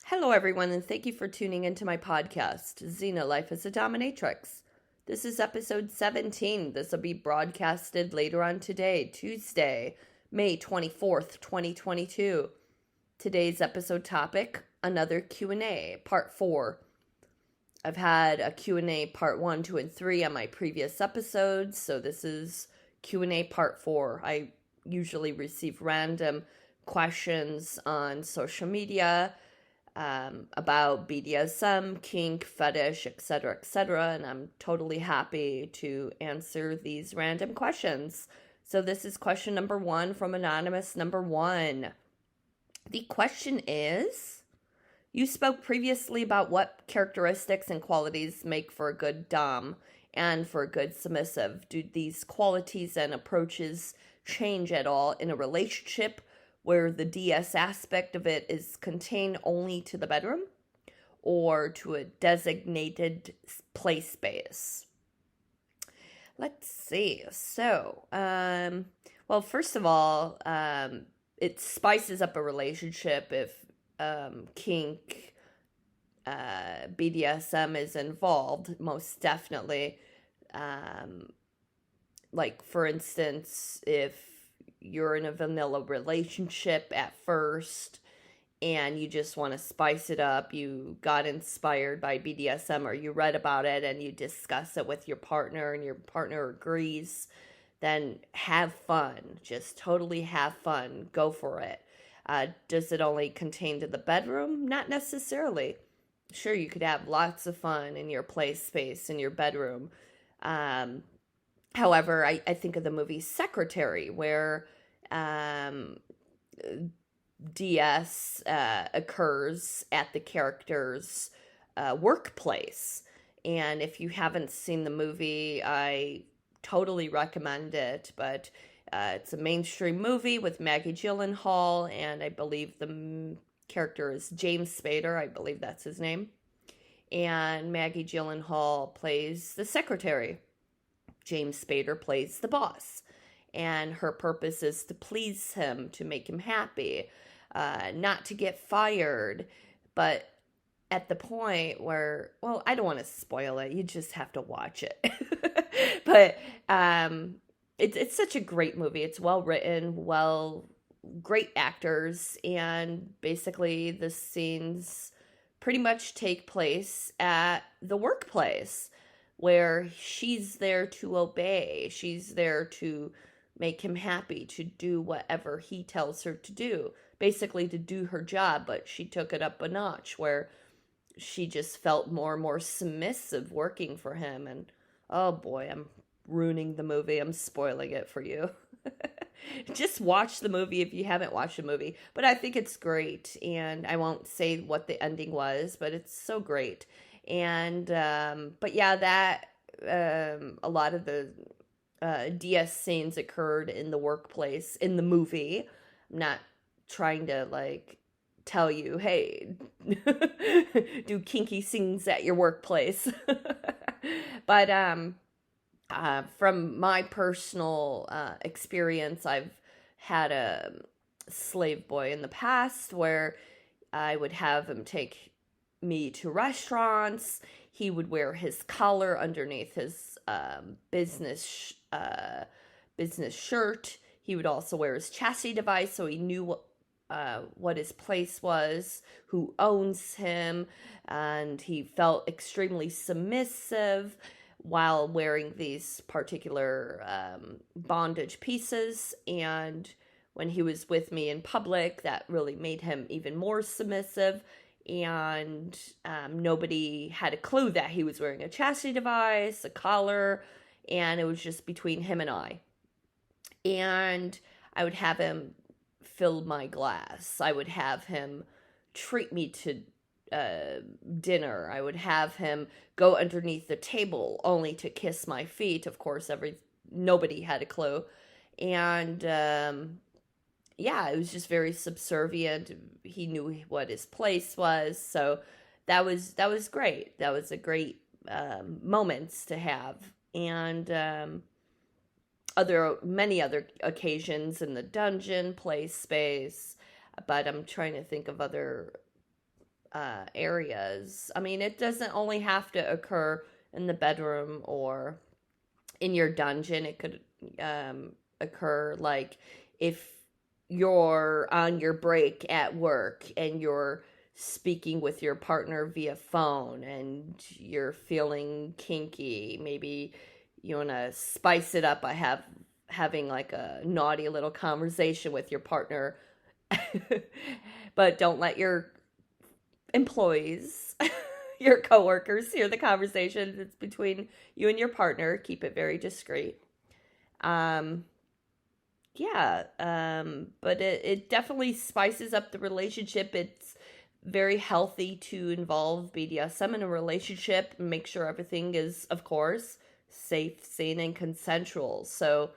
Hello, everyone, and thank you for tuning into my podcast, Xena Life as a Dominatrix. This is episode 17. This will be broadcasted later on today, Tuesday, May 24th, 2022. Today's episode topic, another Q&A, part 4. I've had a Q&A part 1, 2, and 3 on my previous episodes, so this is Q&A part 4. I usually receive random questions on social media about BDSM, kink, fetish, etc., and I'm totally happy to answer these random questions. So this is question number 1 from anonymous number 1. The question is, you spoke previously about what characteristics and qualities make for a good dom and for a good submissive. Do these qualities and approaches change at all in a relationship where the DS aspect of it is contained only to the bedroom or to a designated play space? Let's see. So, well, first of all, it spices up a relationship if kink, BDSM is involved, most definitely. Like, for instance, if you're in a vanilla relationship at first and you just want to spice it up, you got inspired by BDSM or you read about it and you discuss it with your partner and your partner agrees, then have fun. Just totally have fun. Go for it. Does it only contain to the bedroom? Not necessarily. Sure, you could have lots of fun in your play space, in your bedroom. However, I think of the movie Secretary, where DS occurs at the character's workplace. And if you haven't seen the movie, I totally recommend it. But it's a mainstream movie with Maggie Gyllenhaal, and I believe the character is James Spader. I believe that's his name. And Maggie Gyllenhaal plays the secretary. James Spader plays the boss. And her purpose is to please him, to make him happy, not to get fired. But at the point where, well, I don't want to spoil it. You just have to watch it. But it's such a great movie. It's well written, great actors. And basically the scenes pretty much take place at the workplace, where she's there to obey. She's there to make him happy, to do whatever he tells her to do. Basically to do her job, but she took it up a notch where she just felt more and more submissive working for him. And oh boy, I'm ruining the movie. I'm spoiling it for you. Just watch the movie if you haven't watched the movie. But I think it's great. And I won't say what the ending was, but it's so great. And, but yeah, that, a lot of the, DS scenes occurred in the workplace, in the movie. I'm not trying to, like, tell you, hey, do kinky scenes at your workplace. But, from my personal, experience, I've had a slave boy in the past where I would have him take me to restaurants. He would wear his collar underneath his business shirt. He would also wear his chastity device, so he knew what his place was, who owns him, and he felt extremely submissive while wearing these particular bondage pieces. And when he was with me in public, that really made him even more submissive. And nobody had a clue that he was wearing a chastity device, a collar, and it was just between him and I. And I would have him fill my glass. I would have him treat me to dinner. I would have him go underneath the table only to kiss my feet. Of course, nobody had a clue. And yeah, it was just very subservient. He knew what his place was, so that was great. That was a great moments to have. And many other occasions in the dungeon, play space, but I'm trying to think of other areas. I mean, it doesn't only have to occur in the bedroom or in your dungeon. It could occur like if you're on your break at work and you're speaking with your partner via phone and you're feeling kinky. Maybe you want to spice it up by having like a naughty little conversation with your partner. But don't let your employees, your coworkers hear the conversation. It's between you and your partner. Keep it very discreet. Um, yeah, but it definitely spices up the relationship. It's very healthy to involve BDSM in a relationship and make sure everything is, of course, safe, sane, and consensual. So,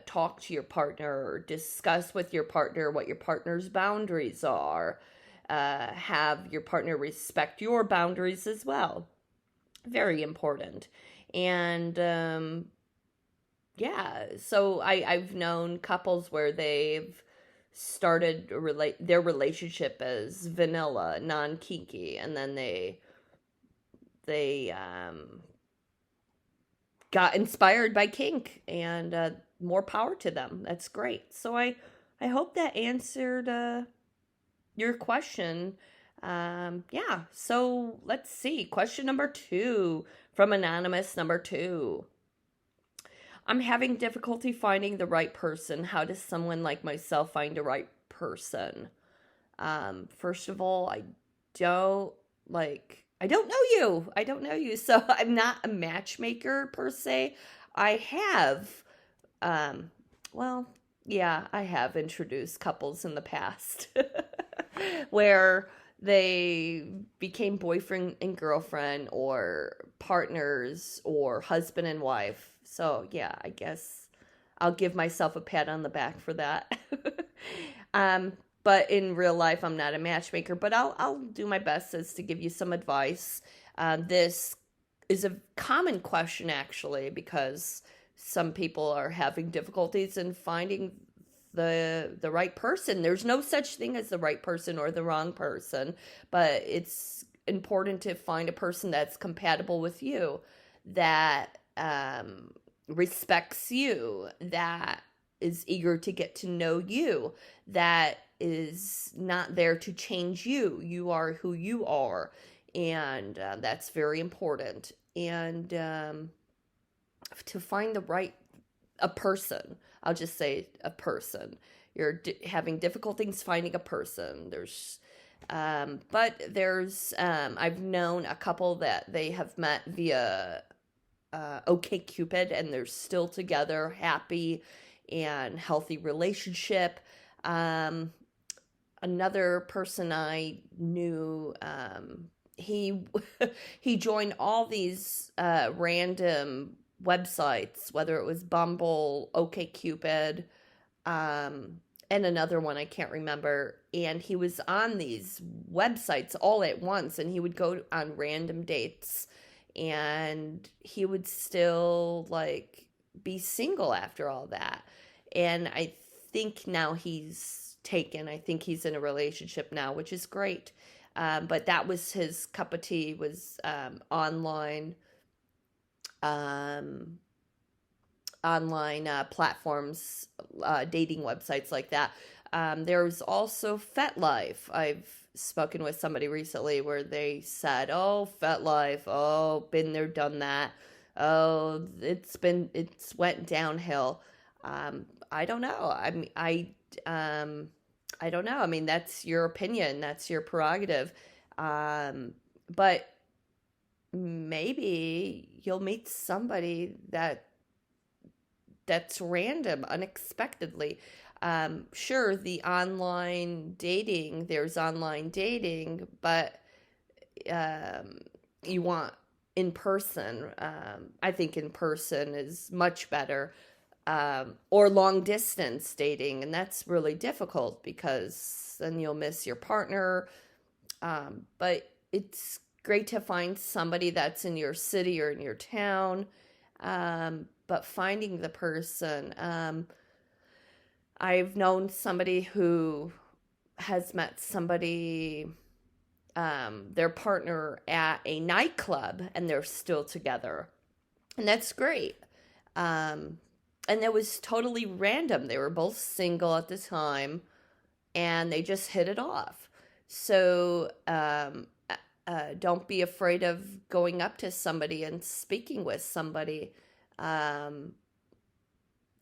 talk to your partner, or discuss with your partner what your partner's boundaries are. Have your partner respect your boundaries as well. Very important. And yeah, so I've known couples where they've started their relationship as vanilla, non kinky, and then they got inspired by kink, and more power to them. That's great. So I hope that answered your question. Yeah, so let's see. Question number 2 from Anonymous number 2. I'm having difficulty finding the right person. How does someone like myself find a right person? First of all, don't I don't know you. I don't know you. So I'm not a matchmaker per se. I have, um, well, yeah, I have introduced couples in the past where they became boyfriend and girlfriend or partners or husband and wife. So yeah, I guess I'll give myself a pat on the back for that. um, but in real life, I'm not a matchmaker, but I'll do my best as to give you some advice. This is a common question actually, because some people are having difficulties in finding the right person. There's no such thing as the right person or the wrong person, but it's important to find a person that's compatible with you, that respects you, that is eager to get to know you, that is not there to change you. You are who you are, and that's very important. And to find a person, I'll just say a person. You're having difficulties finding a person. I've known a couple that they have met via OkCupid, and they're still together, happy and healthy relationship. Another person I knew, he he joined all these random websites, whether it was Bumble, OkCupid, and another one I can't remember. And he was on these websites all at once, and he would go on random dates, and he would still be single after all that. And I think now he's taken. I think he's in a relationship now, which is great. But that was his cup of tea, was online platforms, dating websites like that. There's also FetLife. I've spoken with somebody recently where they said, "Oh, FetLife, oh, been there, done that. Oh, it's went downhill." I don't know. I don't know. I mean, that's your opinion. That's your prerogative. But maybe you'll meet somebody that's random, unexpectedly. Sure, there's online dating, but you want in person. I think in person is much better. Or long distance dating, and that's really difficult because then you'll miss your partner. But it's great to find somebody that's in your city or in your town. But finding the person, I've known somebody who has met somebody their partner at a nightclub and they're still together. And that's great. And it was totally random. They were both single at the time and they just hit it off. So don't be afraid of going up to somebody and speaking with somebody. Um,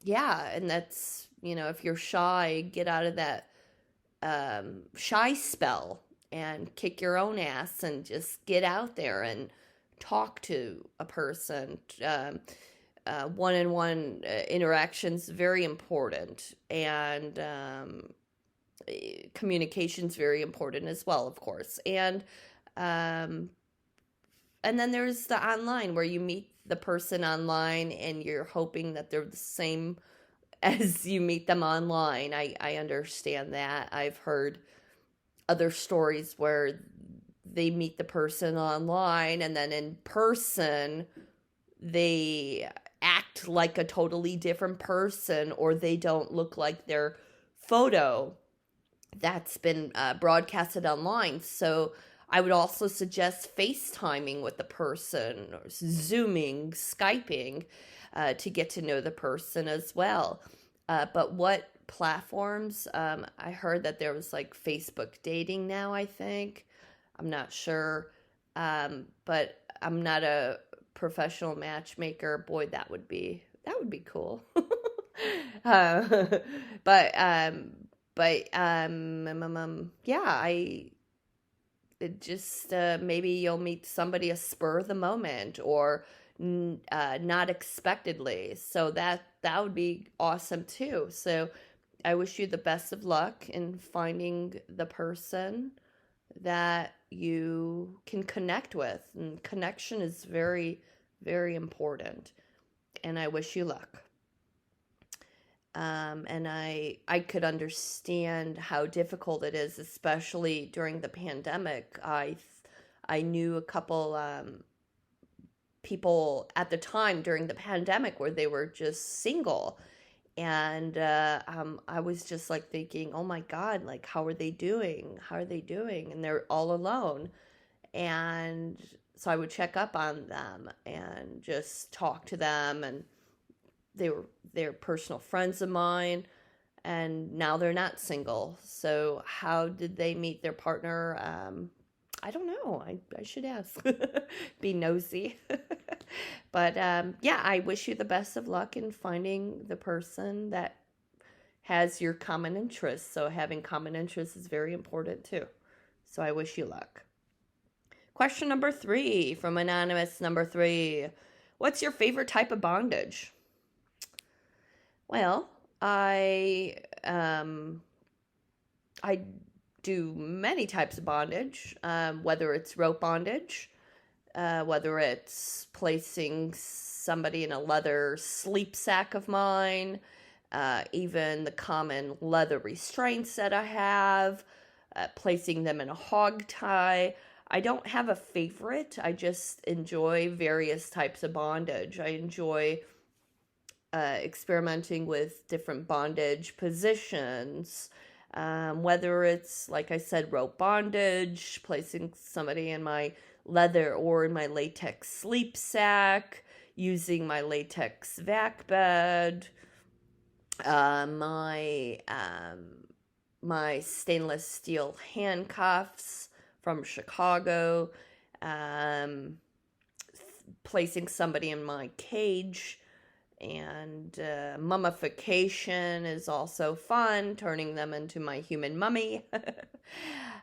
yeah, and that's, if you're shy, get out of that shy spell and kick your own ass and just get out there and talk to a person. One-on-one interactions very important, and communication's very important as well, of course. Um, and then there's the online where you meet the person online and you're hoping that they're the same as you meet them online. I understand that. I've heard other stories where they meet the person online and then in person they act like a totally different person, or they don't look like their photo that's been broadcasted online. So I would also suggest FaceTiming with the person, or Zooming, Skyping, to get to know the person as well. But what platforms? I heard that there was like Facebook dating now, I think. I'm not sure. But I'm not a professional matchmaker. Boy, that would be cool. uh, yeah, it just maybe you'll meet somebody a spur of the moment, or not expectedly. So that would be awesome too. So I wish you the best of luck in finding the person that you can connect with. And connection is very, very important. And I wish you luck. And I could understand how difficult it is, especially during the pandemic. I knew a couple people at the time during the pandemic where they were just single. And I was just like thinking, oh my God, like, how are they doing? How are they doing? And they're all alone. And so I would check up on them and just talk to them. And they're personal friends of mine. And now they're not single. So how did they meet their partner? I don't know. I should ask. Be nosy. But yeah, I wish you the best of luck in finding the person that has your common interests. So having common interests is very important too. So I wish you luck. Question number 3 from Anonymous number 3. What's your favorite type of bondage? Well, I do many types of bondage, whether it's rope bondage, whether it's placing somebody in a leather sleep sack of mine, even the common leather restraints that I have, placing them in a hog tie. I don't have a favorite. I just enjoy various types of bondage. I enjoy experimenting with different bondage positions, whether it's, like I said, rope bondage, placing somebody in my leather or in my latex sleep sack, using my latex vac bed, my stainless steel handcuffs from Chicago, placing somebody in my cage. And mummification is also fun, turning them into my human mummy.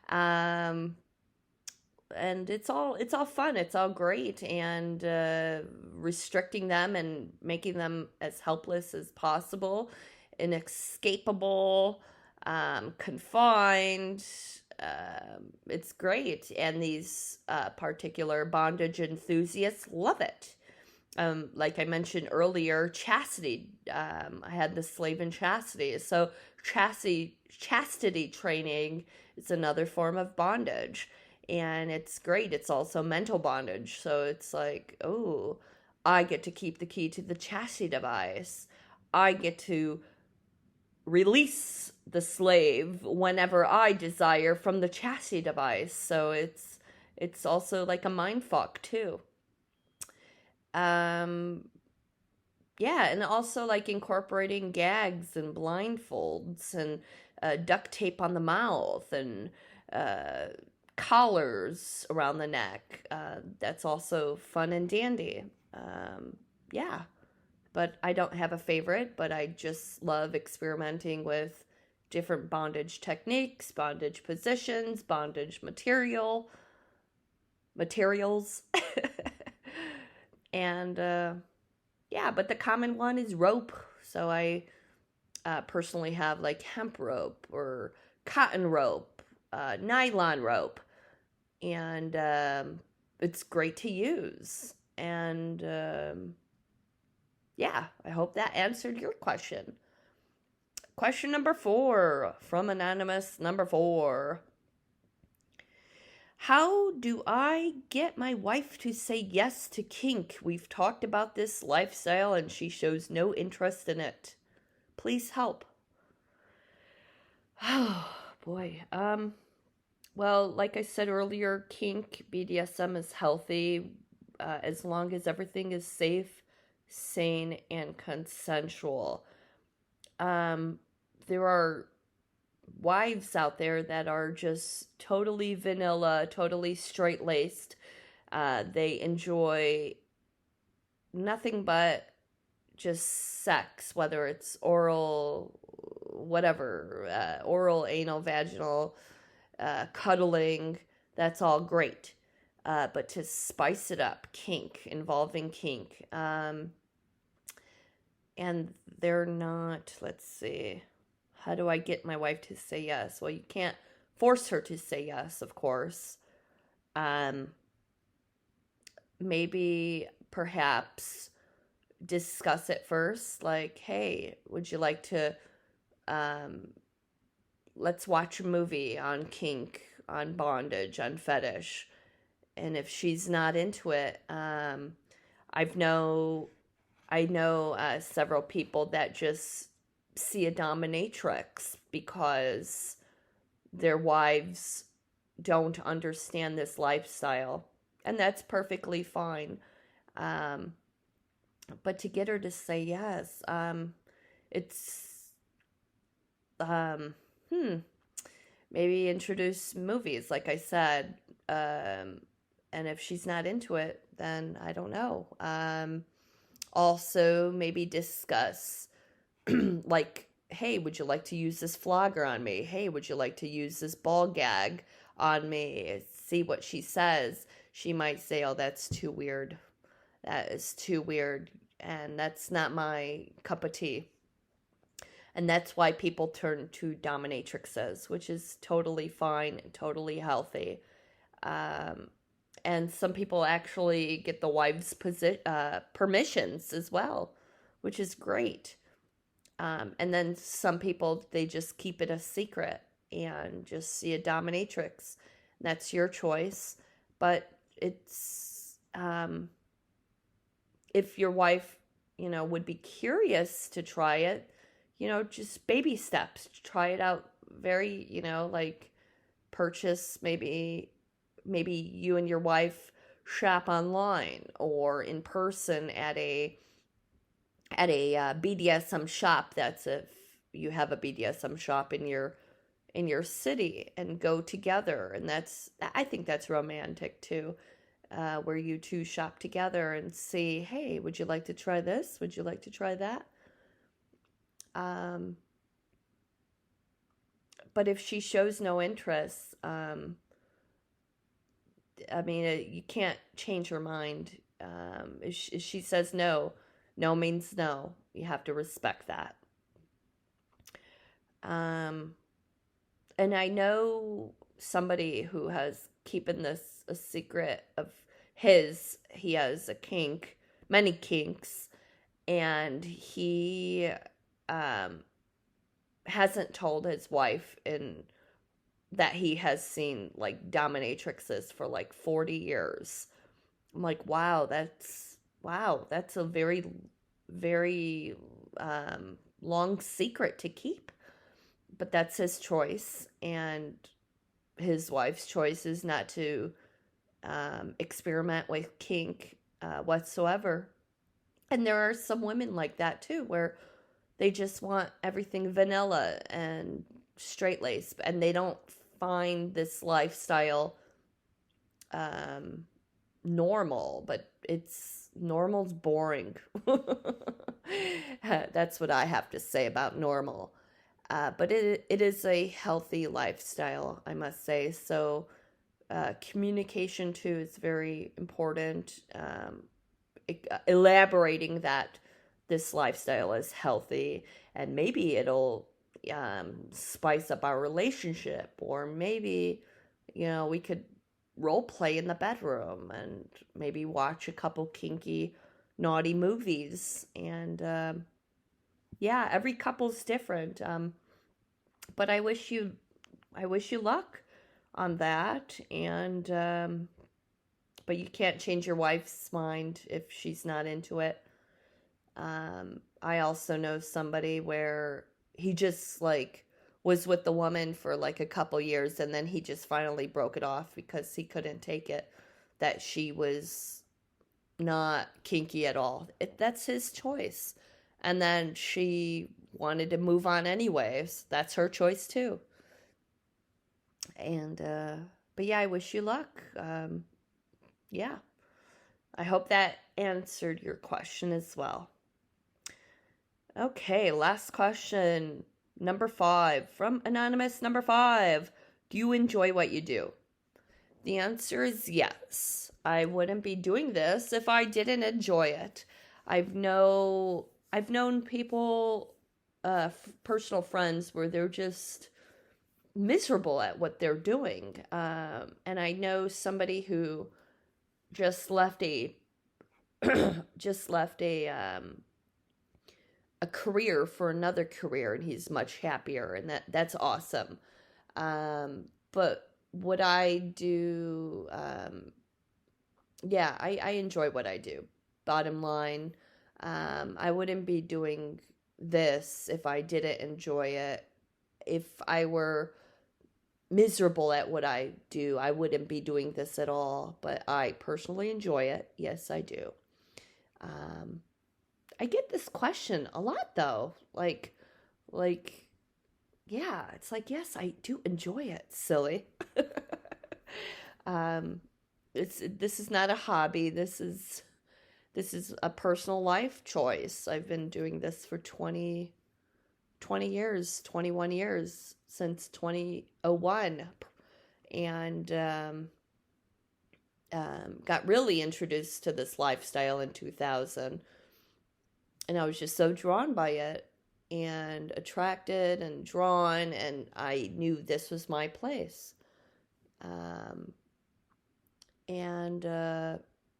And it's all fun. It's all great. And restricting them and making them as helpless as possible, inescapable, confined. It's great. And these particular bondage enthusiasts love it. Like I mentioned earlier, chastity. I had the slave in chastity. So chastity training is another form of bondage. And it's great. It's also mental bondage. So it's like, oh, I get to keep the key to the chastity device. I get to release the slave whenever I desire from the chastity device. So it's also like a mind fuck too. Um, yeah, and also like incorporating gags and blindfolds and duct tape on the mouth and uh, collars around the neck. That's also fun and dandy. Yeah, but I don't have a favorite, but I just love experimenting with different bondage techniques, bondage positions, bondage materials. And yeah, but the common one is rope. So I personally have like hemp rope or cotton rope, nylon rope, and it's great to use. And yeah, I hope that answered your question. Question number 4 from Anonymous number 4. How do I get my wife to say yes to kink? We've talked about this lifestyle and she shows no interest in it. Please help. Oh, boy. Well, like I said earlier, kink, BDSM is healthy as long as everything is safe, sane, and consensual. There are wives out there that are just totally vanilla, totally straight-laced. They enjoy nothing but just sex, whether it's oral, whatever, oral, anal, vaginal, cuddling, that's all great. But to spice it up, involving kink. And they're not, let's see, how do I get my wife to say yes? Well, you can't force her to say yes, of course. Maybe, perhaps, discuss it first. Like, hey, would you like to, let's watch a movie on kink, on bondage, on fetish. And if she's not into it, I know several people that just see a dominatrix because their wives don't understand this lifestyle, and that's perfectly fine. But to get her to say yes, it's maybe introduce movies, like I said, and if she's not into it, then I don't know. Also, maybe discuss like, hey, would you like to use this flogger on me? Hey, would you like to use this ball gag on me? See what she says. She might say, oh, that's too weird. That is too weird. And that's not my cup of tea. And that's why people turn to dominatrixes, which is totally fine and totally healthy. And some people actually get the wives' permissions as well, which is great. And then some people, they just keep it a secret and just see a dominatrix. That's your choice. But it's, if your wife, would be curious to try it, just baby steps, try it out very, like purchase, maybe you and your wife shop online or in person at a BDSM shop. That's if you have a BDSM shop in your city, and go together. And I think that's romantic too, where you two shop together and see, hey, would you like to try this? Would you like to try that? But if she shows no interest, you can't change her mind. If she says no, no means no. You have to respect that. And I know somebody who has keeping this a secret of his. He has a kink, many kinks, and he hasn't told his wife that he has seen like dominatrixes for like 40 years. I'm like, wow, that's a very, very long secret to keep. but that's his choice, and his wife's choice is not to experiment with kink whatsoever. And there are some women like that too, where they just want everything vanilla and straight lace, and they don't find this lifestyle normal, but it's normal's boring. That's what I have to say about normal. But it is a healthy lifestyle, I must say. So communication too is very important. Elaborating that this lifestyle is healthy, and maybe it'll spice up our relationship, or maybe we could role play in the bedroom and maybe watch a couple kinky naughty movies. And yeah, every couple's different. But I wish you luck on that. And but you can't change your wife's mind if she's not into it. I also know somebody where he just like was with the woman for like a couple years, and then he just finally broke it off because he couldn't take it that she was not kinky at all. That's his choice. And then she wanted to move on anyways. That's her choice too. And but yeah, I wish you luck. Yeah. I hope that answered your question as well. Okay, last question. Number 5 from Anonymous number 5. Do you enjoy what you do? The answer is yes. I wouldn't be doing this if I didn't enjoy it. I've known people, personal friends, where they're just miserable at what they're doing. And I know somebody who just left a a career for another career, and he's much happier, and that's awesome. But what I do, yeah, I enjoy what I do. Bottom line, I wouldn't be doing this if I didn't enjoy it. If I were miserable at what I do, I wouldn't be doing this at all. But I personally enjoy it. Yes, I do. I get this question a lot though. Like, yeah, it's like, yes, I do enjoy it. Silly. This is not a hobby. This is a personal life choice. I've been doing this for 20 years, 21 years, since 2001. And got really introduced to this lifestyle in 2000. And I was just so drawn by it, and attracted and drawn, and I knew this was my place. And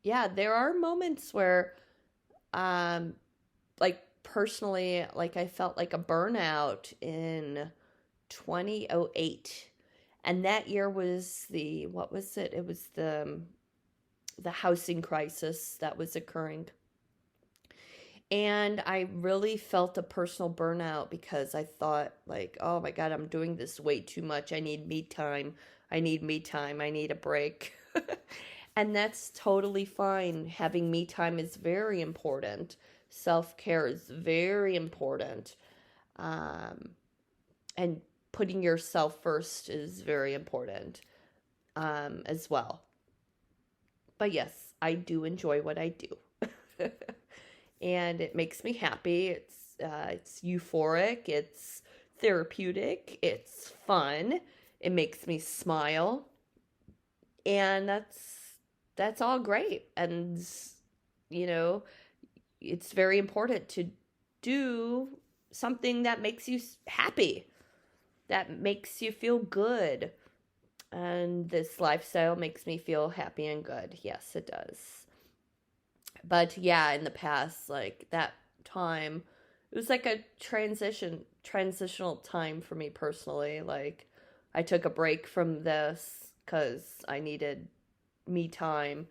yeah, there are moments where, like personally, like I felt like a burnout in 2008. And that year was what was it? It was the housing crisis that was occurring. And I really felt a personal burnout because I thought, like, oh my God, I'm doing this way too much. I need me time. I need me time. I need a break. And that's totally fine. Having me time is very important. Self-care is very important. And putting yourself first is very important as well. But yes, I do enjoy what I do. And it makes me happy. It's euphoric. It's therapeutic. It's fun. It makes me smile. And that's all great. And it's very important to do something that makes you happy, that makes you feel good. And this lifestyle makes me feel happy and good. Yes, it does. But yeah, in the past, like that time, it was like a transitional time for me personally. Like I took a break from this because I needed me time.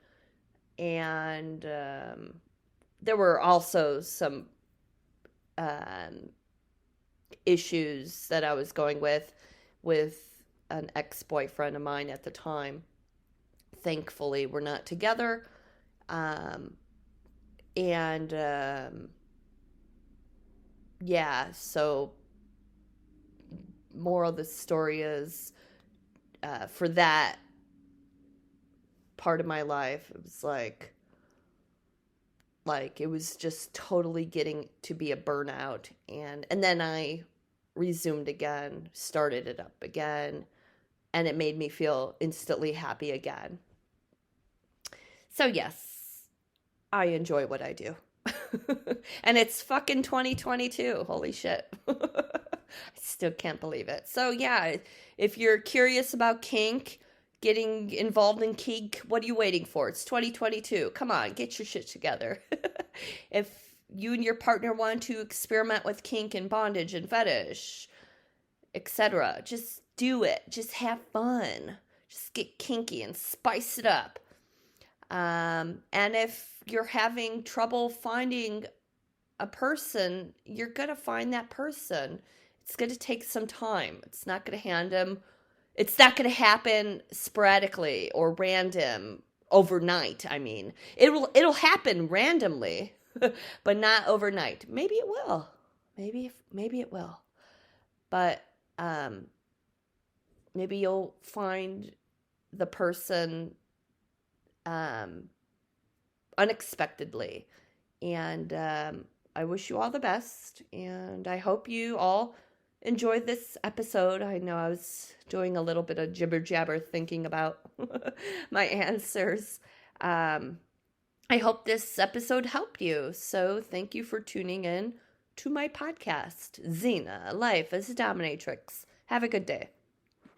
And there were also some issues that I was going with an ex-boyfriend of mine at the time. Thankfully, we're not together. And yeah, so moral of the story is, for that part of my life, it was like it was just totally getting to be a burnout, and then I resumed again, started it up again, and it made me feel instantly happy again. So yes, I enjoy what I do. And it's fucking 2022. Holy shit. I still can't believe it. So yeah, if you're curious about kink, getting involved in kink, what are you waiting for? It's 2022. Come on, get your shit together. If you and your partner want to experiment with kink and bondage and fetish, etc., just do it. Just have fun. Just get kinky and spice it up. And if you're having trouble finding a person, you're going to find that person. It's going to take some time. It's not going to happen sporadically or random overnight. I mean, it'll happen randomly, but not overnight. Maybe it will. Maybe it will. But maybe you'll find the person unexpectedly. And I wish you all the best, and I hope you all enjoyed this episode. I know I was doing a little bit of jibber jabber thinking about my answers. I hope this episode helped you. So thank you for tuning in to my podcast, Xena, Life as a Dominatrix. Have a good day.